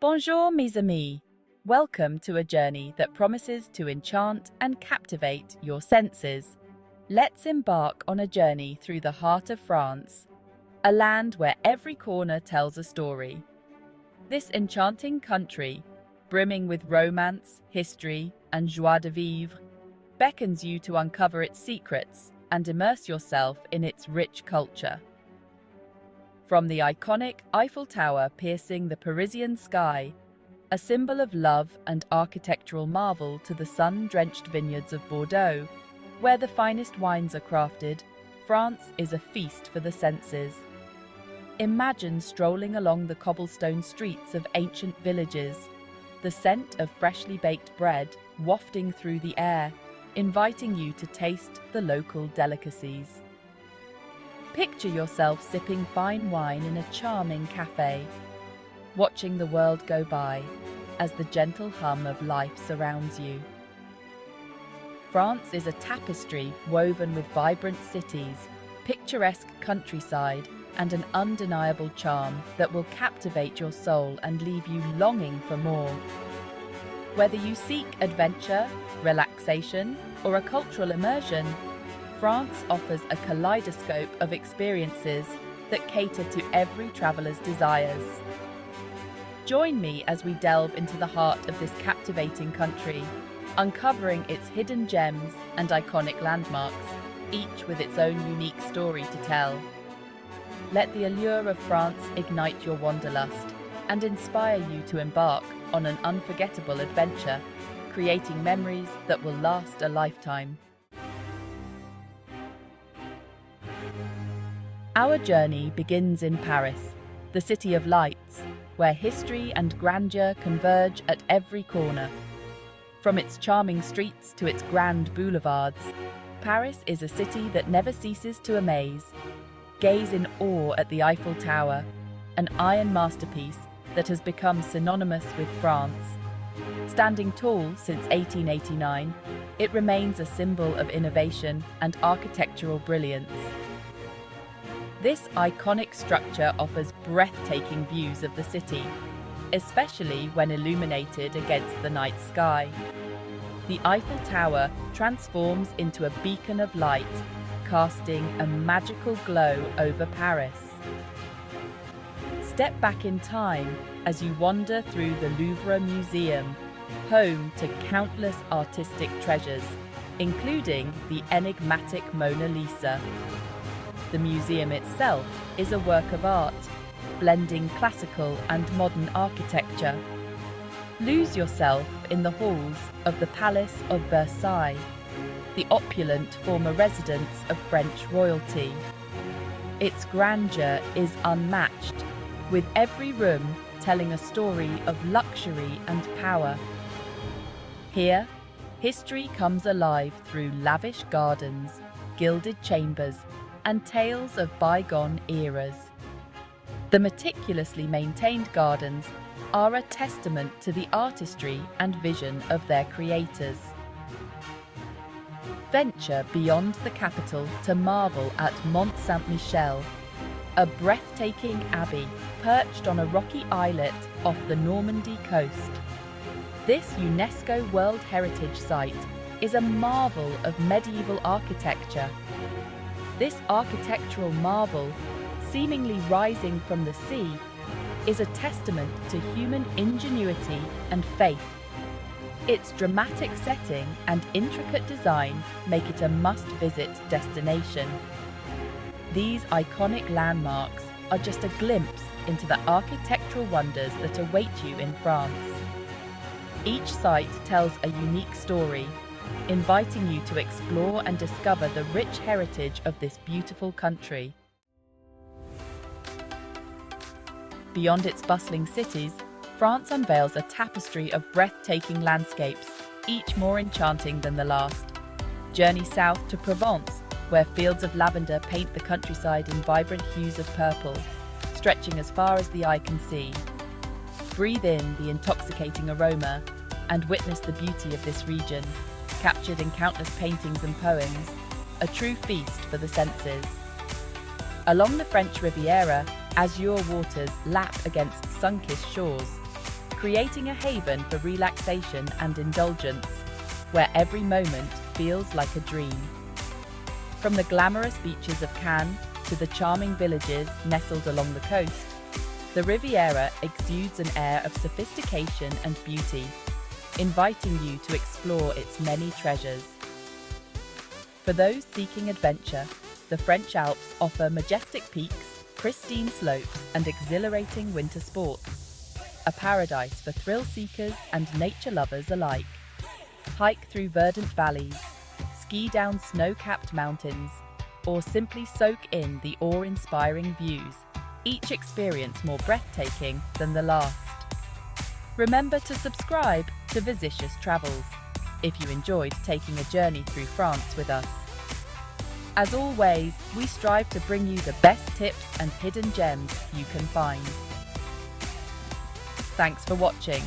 Bonjour, mes amis. Welcome to a journey that promises to enchant and captivate your senses. Let's embark on a journey through the heart of France, a land where every corner tells a story. This enchanting country, brimming with romance, history, and joie de vivre, beckons you to uncover its secrets and immerse yourself in its rich culture. From the iconic Eiffel Tower piercing the Parisian sky, a symbol of love and architectural marvel, to the sun-drenched vineyards of Bordeaux, where the finest wines are crafted, France is a feast for the senses. Imagine strolling along the cobblestone streets of ancient villages, the scent of freshly baked bread wafting through the air, inviting you to taste the local delicacies. Picture yourself sipping fine wine in a charming cafe, watching the world go by as the gentle hum of life surrounds you. France is a tapestry woven with vibrant cities, picturesque countryside, and an undeniable charm that will captivate your soul and leave you longing for more. Whether you seek adventure, relaxation, or a cultural immersion, France offers a kaleidoscope of experiences that cater to every traveler's desires. Join me as we delve into the heart of this captivating country, uncovering its hidden gems and iconic landmarks, each with its own unique story to tell. Let the allure of France ignite your wanderlust and inspire you to embark on an unforgettable adventure, creating memories that will last a lifetime. Our journey begins in Paris, the city of lights, where history and grandeur converge at every corner. From its charming streets to its grand boulevards, Paris is a city that never ceases to amaze. Gaze in awe at the Eiffel Tower, an iron masterpiece that has become synonymous with France. Standing tall since 1889, it remains a symbol of innovation and architectural brilliance. This iconic structure offers breathtaking views of the city, especially when illuminated against the night sky. The Eiffel Tower transforms into a beacon of light, casting a magical glow over Paris. Step back in time as you wander through the Louvre Museum, home to countless artistic treasures, including the enigmatic Mona Lisa. The museum itself is a work of art, blending classical and modern architecture. Lose yourself in the halls of the Palace of Versailles, the opulent former residence of French royalty. Its grandeur is unmatched, with every room telling a story of luxury and power. Here, history comes alive through lavish gardens, gilded chambers, and tales of bygone eras. The meticulously maintained gardens are a testament to the artistry and vision of their creators. Venture beyond the capital to marvel at Mont Saint-Michel, a breathtaking abbey perched on a rocky islet off the Normandy coast. This UNESCO World Heritage Site is a marvel of medieval architecture. This architectural marvel, seemingly rising from the sea, is a testament to human ingenuity and faith. Its dramatic setting and intricate design make it a must-visit destination. These iconic landmarks are just a glimpse into the architectural wonders that await you in France. Each site tells a unique story, inviting you to explore and discover the rich heritage of this beautiful country. Beyond its bustling cities, France unveils a tapestry of breathtaking landscapes, each more enchanting than the last. Journey south to Provence, where fields of lavender paint the countryside in vibrant hues of purple, stretching as far as the eye can see. Breathe in the intoxicating aroma and witness the beauty of this region, captured in countless paintings and poems, a true feast for the senses. Along the French Riviera, azure waters lap against sun-kissed shores, creating a haven for relaxation and indulgence, where every moment feels like a dream. From the glamorous beaches of Cannes to the charming villages nestled along the coast, the Riviera exudes an air of sophistication and beauty, inviting you to explore its many treasures. For those seeking adventure, the French Alps offer majestic peaks, pristine slopes, and exhilarating winter sports, a paradise for thrill seekers and nature lovers alike. Hike through verdant valleys, ski down snow-capped mountains, or simply soak in the awe-inspiring views, each experience more breathtaking than the last. Remember to subscribe to Visitious Travels if you enjoyed taking a journey through France with us. As always, we strive to bring you the best tips and hidden gems you can find. Thanks for watching.